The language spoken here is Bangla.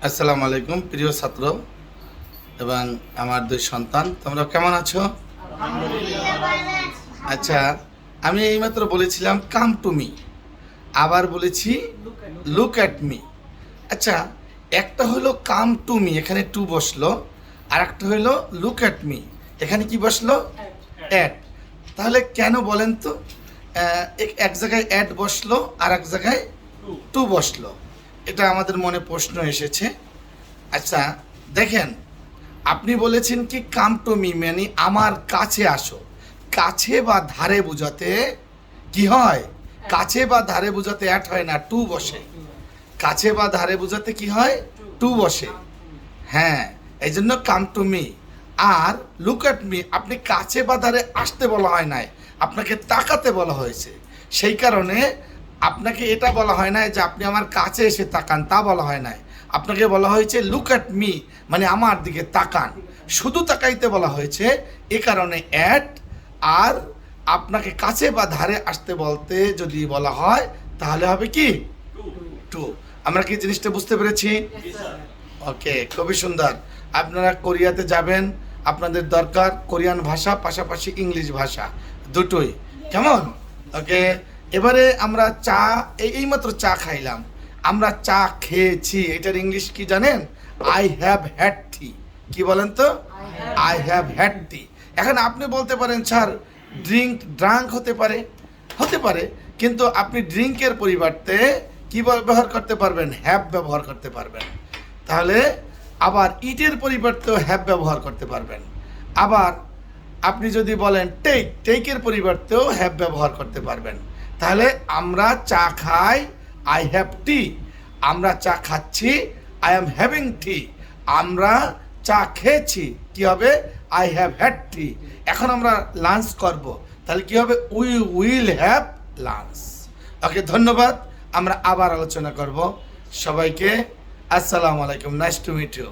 আসসালামু আলাইকুম প্রিয় ছাত্র এবং আমার দুই সন্তান, তোমরা কেমন আছো? আচ্ছা, আমি এইমাত্র বলেছিলাম কাম টু মি, আবার বলেছি লুক অ্যাট মি। আচ্ছা, একটা হলো কাম টু মি, এখানে টু বসলো, আর একটা হলো লুক অ্যাট মি, এখানে কি বসলো? অ্যাট। তাহলে কেন বলেন তো এক জায়গায় অ্যাট বসলো আর এক জায়গায় টু বসলো? এটা আমাদের মনে প্রশ্ন এসেছে। আচ্ছা দেখেন, আপনি বলেছেন কি কাম টু মি মানে আমার কাছে আসো। কাছে বা ধারে বোঝাতে কি হয়? কাছে বা ধারে বোঝাতে অ্যাট হয় না, টু বসে। কাছে বা ধারে বোঝাতে কি হয়? টু বসে। হ্যাঁ, এই জন্য কাম টু মি। আর লুক অ্যাট মি, আপনি কাছে বা ধারে আসতে বলা হয় নাই, আপনাকে তাকাতে বলা হয়েছে। সেই কারণে আপনাকে এটা বলা হয় না যে আপনি আমার কাছে এসে তাকান, তা বলা হয় নাই। আপনাকে বলা হয়েছে লুক অ্যাট মি, মানে আমার দিকে তাকান, শুধু তাকাইতে বলা হয়েছে। এ কারণে অ্যাট। আর আপনাকে কাছে বা ধারে আসতে বলতে যদি বলা হয় তাহলে হবে কি? টু। আমরা কি জিনিসটা বুঝতে পেরেছি? ওকে, খুবই সুন্দর। আপনারা কোরিয়াতে যাবেন, আপনাদের দরকার কোরিয়ান ভাষা পাশাপাশি ইংলিশ ভাষা দুটোই। কেমন? ওকে, এবারে আমরা চা এইমাত্র চা খাইলাম, আমরা চা খেয়েছি, এটার ইংলিশ কি জানেন? আই হ্যাভ হ্যাড টি। কি বলেন তো? I have had tea. এখন আপনি বলতে পারেন স্যার ড্রাঙ্ক হতে পারে, হতে পারে, কিন্তু আপনি ড্রিঙ্কের পরিবর্তে কি ব্যবহার করতে পারবেন? হ্যাভ ব্যবহার করতে পারবেন। তাহলে আবার ইটের পরিবর্তেও হ্যাভ ব্যবহার করতে পারবেন। আবার আপনি যদি বলেন টেকের পরিবর্তেও হ্যাভ ব্যবহার করতে পারবেন। তাহলে আমরা চা খাই, আই হ্যাভ টি। আমরা চা খাচ্ছি, আই এম হ্যাভিং টি। আমরা চা খেয়েছি, কি হবে? I have had tea. এখন আমরা লাঞ্চ করব, তাহলে কি হবে? We will have lunch. Okay, ধন্যবাদ। আমরা আবার আলোচনা করব। সবাইকে আসসালামু আলাইকুম, নাইস টু মিট ইউ।